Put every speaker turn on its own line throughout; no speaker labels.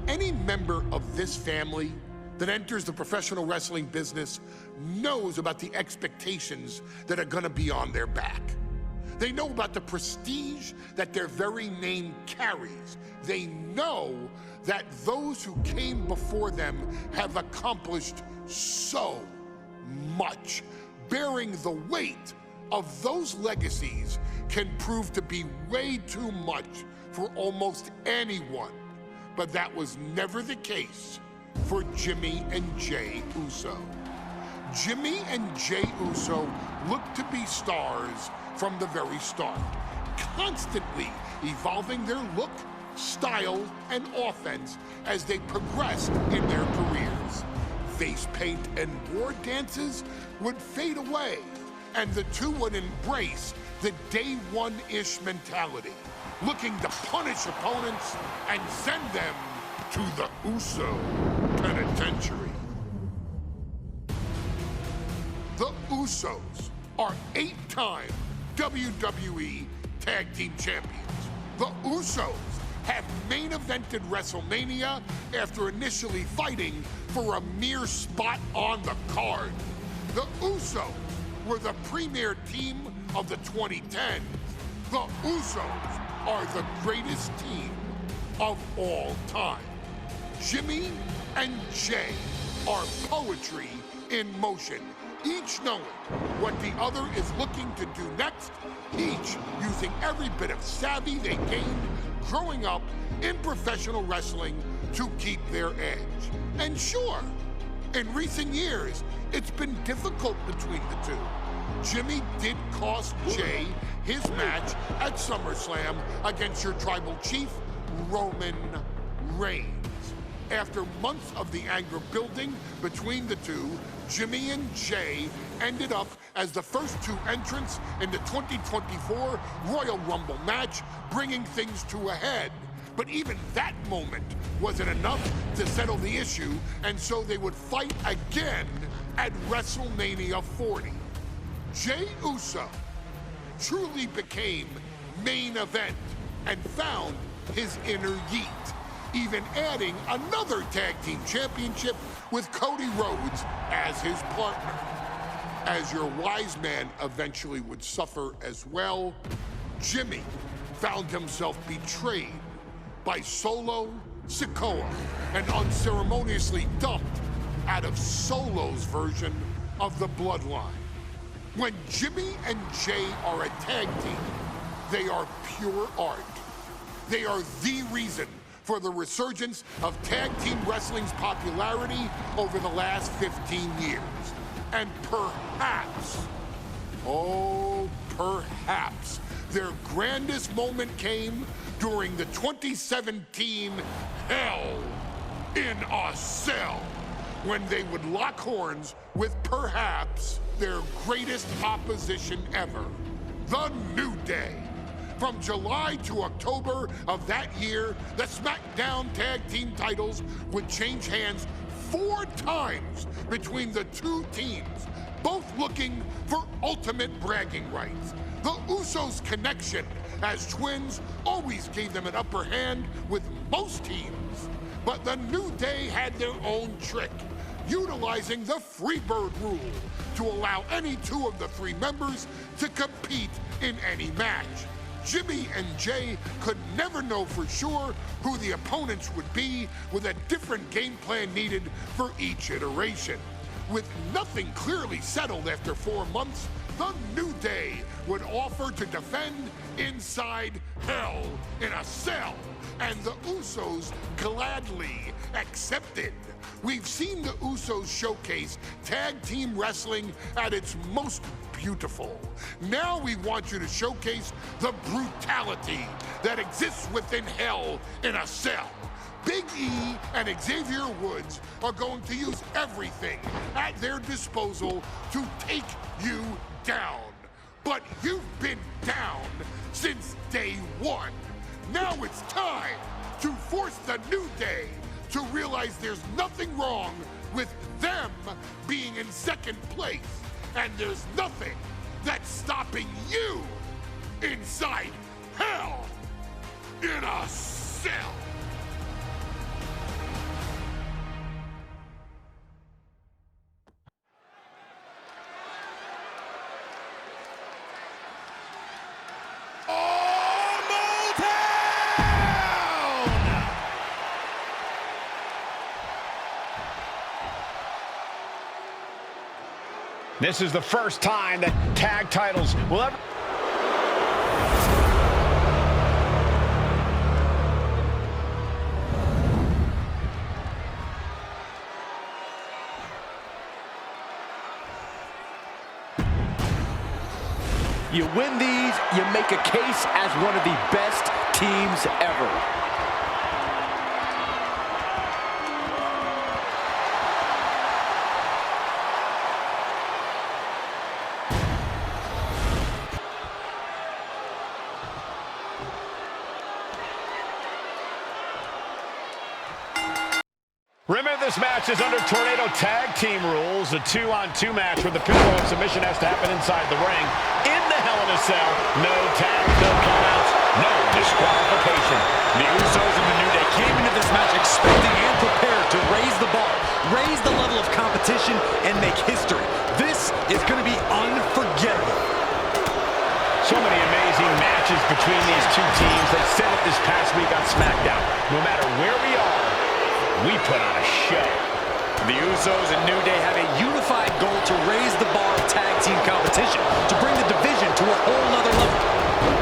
Any member of this family that enters the professional wrestling business knows about the expectations that are gonna be on their back. They know about the prestige that their very name carries. They know that those who came before them have accomplished so much. Bearing the weight of those legacies can prove to be way too much for almost anyone. But that was never the case for Jimmy and Jey Uso. Jimmy and Jey Uso looked to be stars from the very start, constantly evolving their look, style, and offense as they progressed in their careers. Face paint and war dances would fade away, and the two would embrace the day one-ish mentality, looking to punish opponents and send them to the Uso penitentiary. The Usos are 8-time WWE Tag Team Champions. The Usos have main evented WrestleMania after initially fighting for a mere spot on the card. The Usos were the premier team of the 2010s. The Usos are the greatest team of all time. Jimmy and Jey are poetry in motion, each knowing what the other is looking to do next, each using every bit of savvy they gained growing up in professional wrestling to keep their edge. And sure, in recent years, it's been difficult between the two. Jimmy did cost Jey his match at SummerSlam against your tribal chief, Roman Reigns. After months of the anger building between the two, Jimmy and Jey ended up as the first two entrants in the 2024 Royal Rumble match, bringing things to a head. But even that moment wasn't enough to settle the issue, and so they would fight again at WrestleMania 40. Jey Uso truly became main event and found his inner yeet, even adding another tag team championship with Cody Rhodes as his partner. As your wise man eventually would suffer as well, Jimmy found himself betrayed by Solo Sikoa and unceremoniously dumped out of Solo's version of the Bloodline. When Jimmy and Jey are a tag team, they are pure art. They are the reason for the resurgence of tag team wrestling's popularity over the last 15 years. And perhaps, oh, perhaps, their grandest moment came during the 2017 Hell in a Cell, when they would lock horns with perhaps their greatest opposition ever, The New Day. From July to October of that year, the SmackDown Tag Team titles would change hands 4 times between the two teams, both looking for ultimate bragging rights. The Usos' connection as twins always gave them an upper hand with most teams. But the New Day had their own trick, utilizing the Freebird rule to allow any 2 of the 3 members to compete in any match. Jimmy and Jey could never know for sure who the opponents would be, with a different game plan needed for each iteration. With nothing clearly settled after 4 months, the New Day would offer to defend inside Hell in a Cell, and the Usos gladly accepted. We've seen the Usos showcase tag team wrestling at its most beautiful. Now we want you to showcase the brutality that exists within Hell in a Cell. Big E and Xavier Woods are going to use everything at their disposal to take you down. But you've been down since day one. Now it's time to force the New Day to realize there's nothing wrong with them being in second place, and there's nothing that's stopping you inside Hell in a Cell.
This is the first time that tag titles will ever...
You win these, you make a case as one of the best teams ever.
Remember, this match is under Tornado Tag Team rules, a 2-on-2 match where the pinfall and submission has to happen inside the ring. In the Hell in a Cell, no tags, no countouts, no disqualification.
The Usos and the New Day came into this match expecting and prepared to raise the bar, raise the level of competition, and make history. This is going to be unforgettable.
So many amazing matches between these two teams. They said it this past week on SmackDown. No matter where we are, we put on a show.
The Usos and New Day have a unified goal to raise the bar of tag team competition, to bring the division to a whole nother level.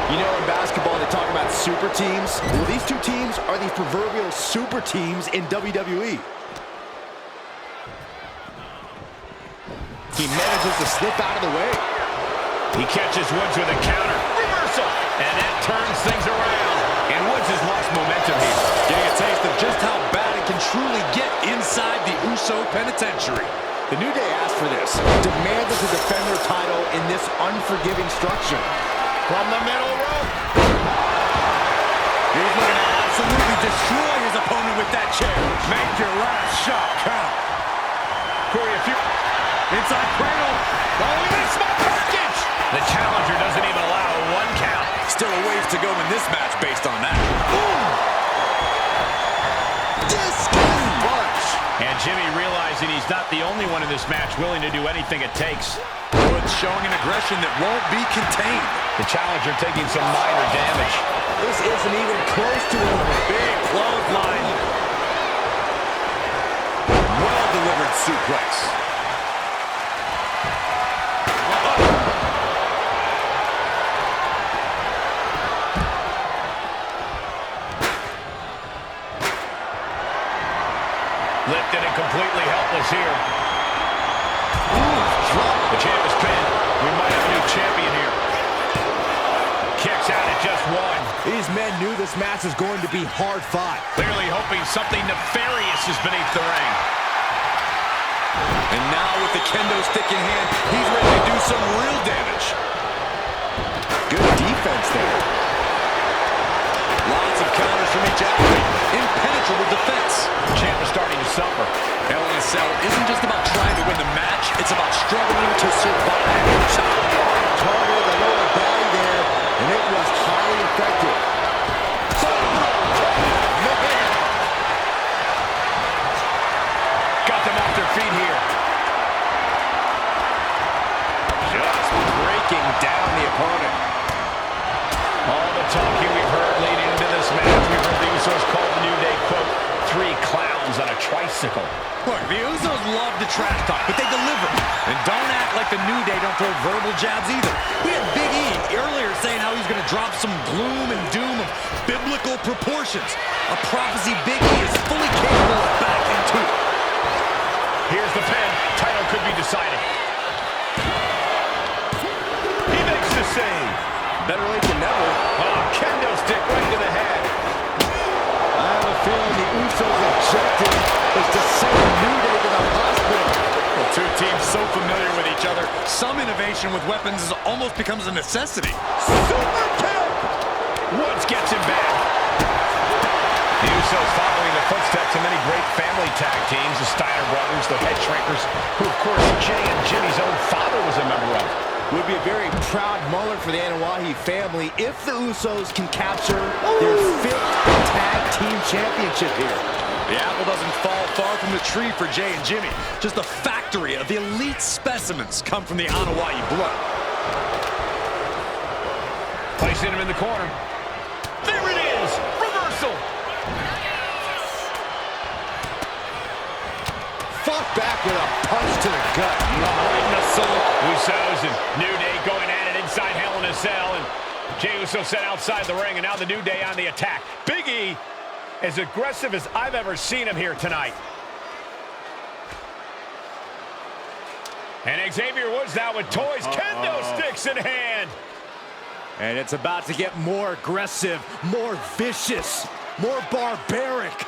You know, in basketball, they talk about super teams. Well, these two teams are the proverbial super teams in WWE. He manages to slip out of the way.
He catches Woods with a counter. Reversal! And that turns things around. And Woods has lost momentum here.
Getting a taste of just how bad it can truly get inside the Uso penitentiary.
The New Day asked for this, demanded to defend their title in this unforgiving structure.
From the middle rope.
He's looking to absolutely destroy his opponent with that chair. Make your last shot count.
Corey, if you...
Inside cradle.
Oh, look at that small package! The challenger doesn't even allow a 1 count.
Still a ways to go in this match based on that. Boom! Discus punch.
And Jimmy realizing he's not the only one in this match willing to do anything it takes.
Woods showing an aggression that won't be contained.
The challenger taking some minor damage.
This isn't even close to a
big clothesline. Well-delivered suplex.
Lifted and completely helpless here. The champ is pinned. We might have a new champion here. Kicks out at just 1.
These men knew this match was going to be hard fought.
Clearly hoping something nefarious is beneath the ring.
And now with the kendo stick in hand, he's ready to do some real damage.
Good defense there.
Lots of counters from each athlete. Impenetrable defense.
The champ is starting to suffer.
Hell in a Cell isn't just about trying to win the match, it's about struggling to survive.
Targeted the lower body there, and it was highly effective.
Got them off their feet here.
Just breaking down the opponent.
All the talking we've heard leading into this match, we've heard the Usos call the New Day, quote, 3 clowns on a tricycle.
Look, the Usos love to trash talk, but they deliver. And don't act like the New Day don't throw verbal jabs either. We had Big E earlier saying how he's going to drop some gloom and doom of biblical proportions. A prophecy Big E is fully capable of backing to.
Here's the pin. Title could be decided. He makes the save.
Better late than never.
Oh, kendo stick right to the head.
I have a feeling the Usos' objective is to send the New Day to the hospital.
The two teams so familiar with each other, some innovation with weapons almost becomes a necessity.
Super kick!
Woods gets him back. The Usos following the footsteps of many great family tag teams, the Steiner brothers, the Head Shrinkers, who of course Jay and Jimmy's own father was a member of.
Would be a very proud moment for the Anoa'i family if the Usos can capture their 5th tag team championship here.
The apple doesn't fall far from the tree for Jay and Jimmy. Just a factory of the elite specimens come from the Anoa'i blood.
Placing him in the corner. There it is! Reversal!
Fought back with a punch to the gut.
Right in the Usos and New Day going at it inside Hell in a Cell, and Jey Uso sent outside the ring, and now the New Day on the attack. Big E, as aggressive as I've ever seen him here tonight. And Xavier Woods now with toys, kendo sticks in hand.
And it's about to get more aggressive, more vicious, more barbaric.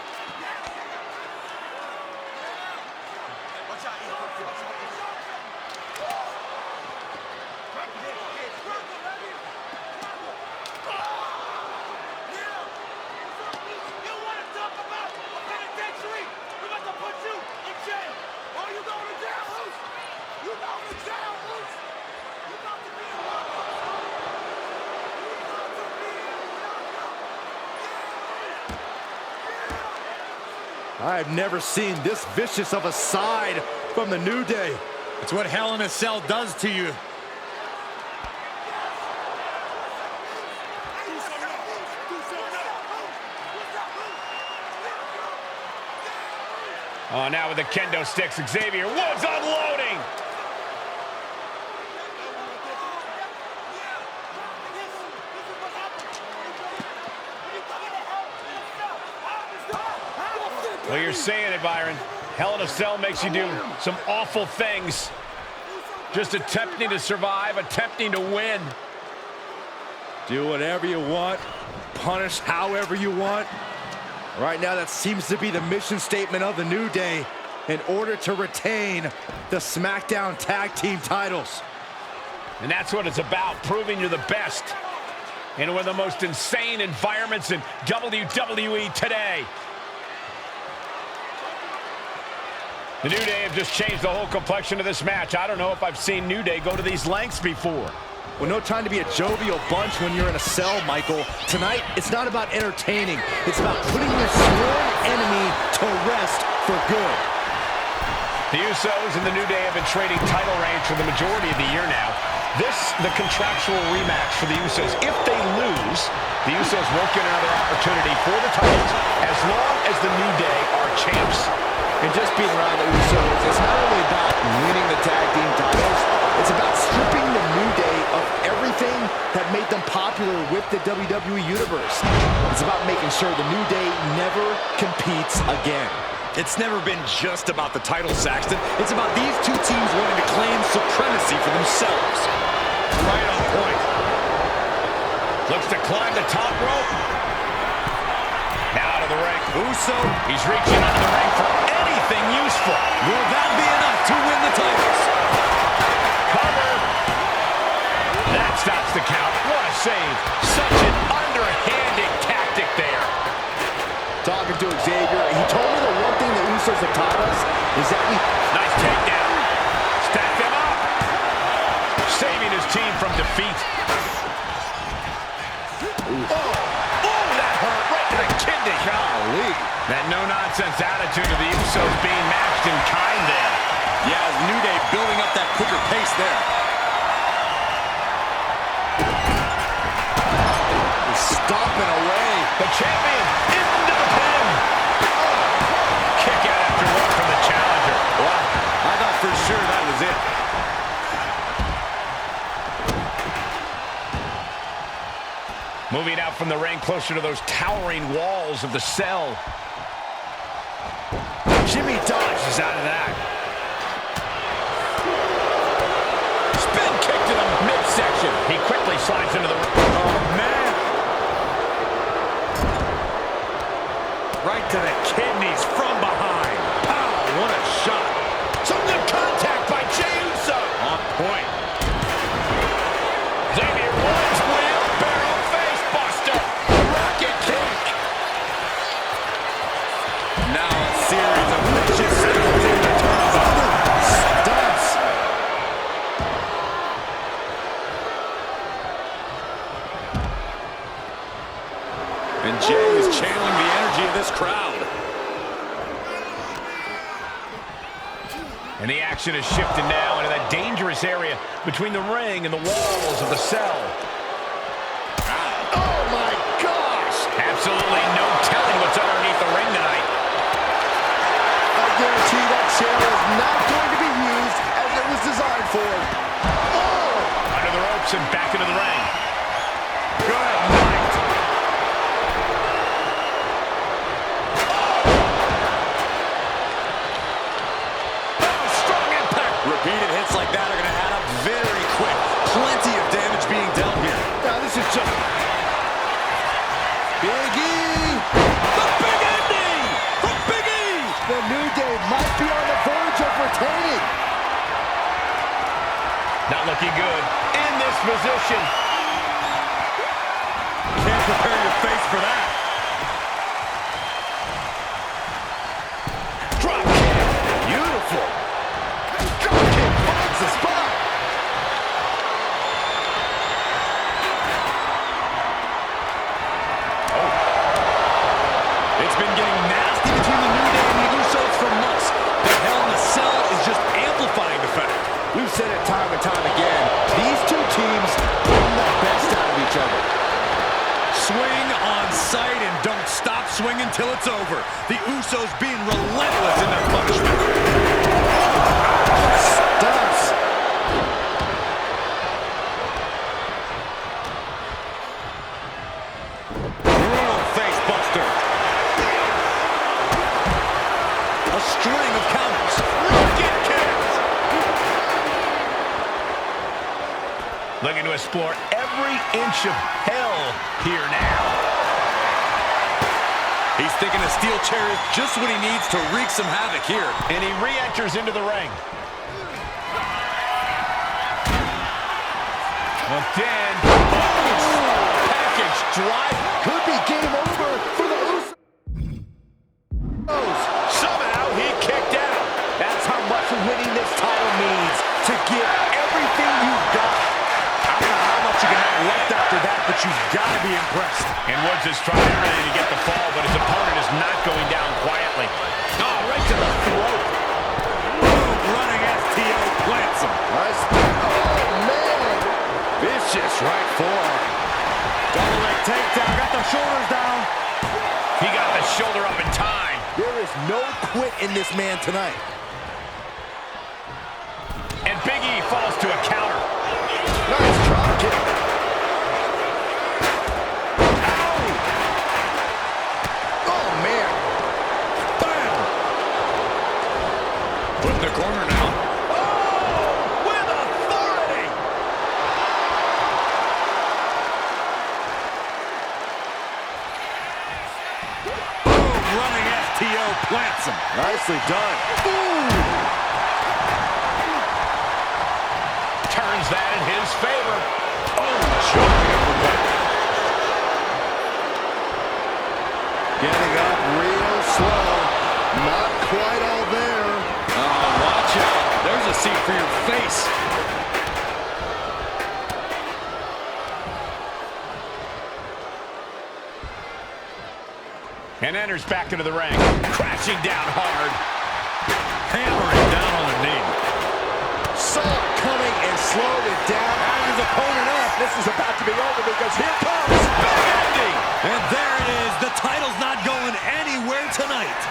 I've never seen this vicious of a side from the New Day.
It's what Hell in a Cell does to you.
Oh, now with the kendo sticks, Xavier Woods unloading. Well, you're saying it, Byron. Hell in a Cell makes you do some awful things. Just attempting to survive, attempting to win.
Do whatever you want, punish however you want. Right now, that seems to be the mission statement of the New Day in order to retain the SmackDown Tag Team titles.
And that's what it's about, proving you're the best in one of the most insane environments in WWE today. The New Day have just changed the whole complexion of this match. I don't know if I've seen New Day go to these lengths before.
Well, no time to be a jovial bunch when you're in a cell, Michael. Tonight, it's not about entertaining. It's about putting your sworn enemy to rest for good.
The Usos and the New Day have been trading title reigns for the majority of the year now. This, the contractual rematch for the Usos. If they lose, the Usos won't get another opportunity for the titles as long as the New Day are champs.
And just being around the Usos, it's not only about winning the tag team titles, it's about stripping the New Day of everything that made them popular with the WWE Universe. It's about making sure the New Day never competes again.
It's never been just about the title, Saxton. It's about these two teams wanting to claim supremacy for themselves.
Right on point. Looks to climb the top rope. Now to the ring.
Uso,
He's reaching under the ring for anything useful.
will that be enough to win the titles?
Cover. That stops the count. What a save. Such an underhanded tactic there.
Talking to Xavier, he told me the one thing the Usos have taught us is that we...
Nice takedown. Stack them up. Saving his team from defeat. Oh, that hurt right to the kidney.
Golly.
That no-nonsense attitude of the Usos being matched in kind there.
Yeah, New Day building up that quicker pace there.
He's stomping away.
The champion into the pin. Kick out after one from the challenger.
Wow, I thought for sure that was it.
Moving out from the ring closer to those towering walls of the cell.
Jimmy dodges out of that.
Spin kick to the midsection. He quickly slides into the ring.
Oh, man.
Right to the kidneys from behind.
Oh, what a shot. Some good contact by Jey Uso.
On point.
Xavier Woods, wheelbarrow face buster. Rocket kick.
Now a series of vicious sounds in the
Stunts.
And Jey is channeling the energy of this crowd.
And the action is shifted now into that dangerous area between the ring and the walls of the cell.
Oh, my gosh.
Absolutely no telling what's underneath the ring tonight.
I guarantee that chair is not going to be used as it was designed for.
action back into the ring.
Good night.
Oh, strong impact. Repeated hits like that are going to add up very quick. Plenty of damage being dealt here.
Now this is just Big E.
The big ending from Big E.
The New Day might be on the verge of retaining.
Not looking good in this position.
Can't prepare your face for that.
Drop kick.
Beautiful. Drop kick finds the spot.
It's been getting nasty between the New Day and the Usos for months. The Hell in a Cell is just amplifying the fact.
We've said it time and time again. These two teams bring the best out of each other.
Swing on sight and don't stop swinging till it's over. The Usos being relentless in their punishment.
Stunts.
Brutal face buster. A string of counters. Rocket kicks.
Looking to explore every inch of hell here now.
He's thinking a steel chair is just what he needs to wreak some havoc here.
And he re-enters into the ring. Hooked in. Package drive.
Could be game over for the Usos.
Somehow he kicked out.
That's how much winning this title means. To give everything you've got.
I don't know how much you can have left after that, but you've got to be impressed.
And Woods is trying everything to get the fall, but his opponent is not going down quietly. Oh, right to the throat.
Boom, running STO plants him.
Nice. Oh, man.
Vicious right forearm. Double leg takedown, got the shoulders down.
He got the shoulder up in time.
There is no quit in this man tonight.
And Big E falls to a counter.
Nice drop kick. Oh, man.
Bam! Put in the corner now.
Oh, with authority.
Boom, running STO plants him.
Nicely done.
Turns that in his favor.
Oh, jumping uppercut.
Getting up real slow. Not quite all there.
Oh, watch out. There's a seat for your face.
And enters back into the ring. Crashing down hard.
Hammering down on the knee.
Saw it coming and slowed it down.
And his opponent up.
This is about to be over because here comes
Big ending.
And there it is. The title's not going anywhere tonight.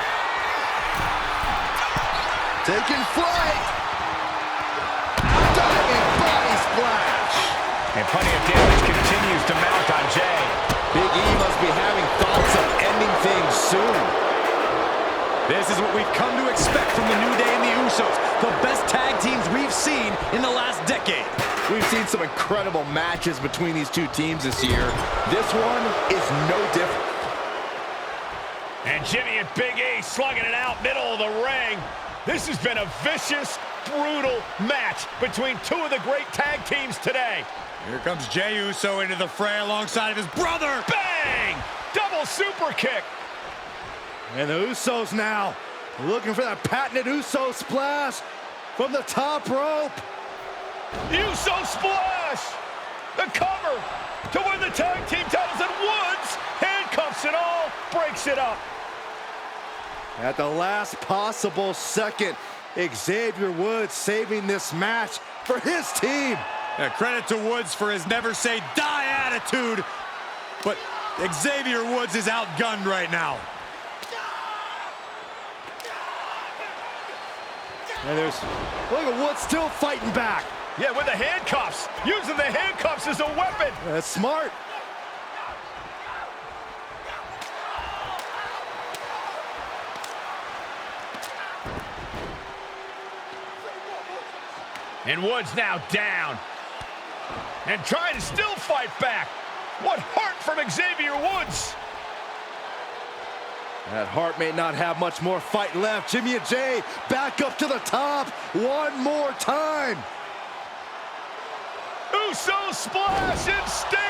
taking flight. Diving body splash.
And plenty of damage continues to mount on Jay.
Big E must be having thoughts of ending things soon.
This is what we've come to expect from the New Day and the Usos. The best tag teams we've seen in the last decade.
We've seen some incredible matches between these two teams this year. This one is no different.
And Jimmy and Big E slugging it out middle of the ring. This has been a vicious, brutal match between two of the great tag teams today.
Here comes Jey Uso into the fray alongside of his brother.
Bang! Double super kick.
And the Usos now looking for that patented Uso splash from the top rope.
Uso splash! The cover to win the tag team titles, and Woods handcuffs it all, breaks it up.
At the last possible second, Xavier Woods saving this match for his team.
Credit to Woods for his never say die attitude, but Xavier Woods is outgunned right now.
And look at Woods still fighting back.
Yeah, with the handcuffs. Using the handcuffs as a weapon.
That's smart.
And Woods now down. And trying to still fight back. What heart from Xavier Woods.
That Hart may not have much more fight left. Jimmy and Jay back up to the top one more time.
Uso splash and stay.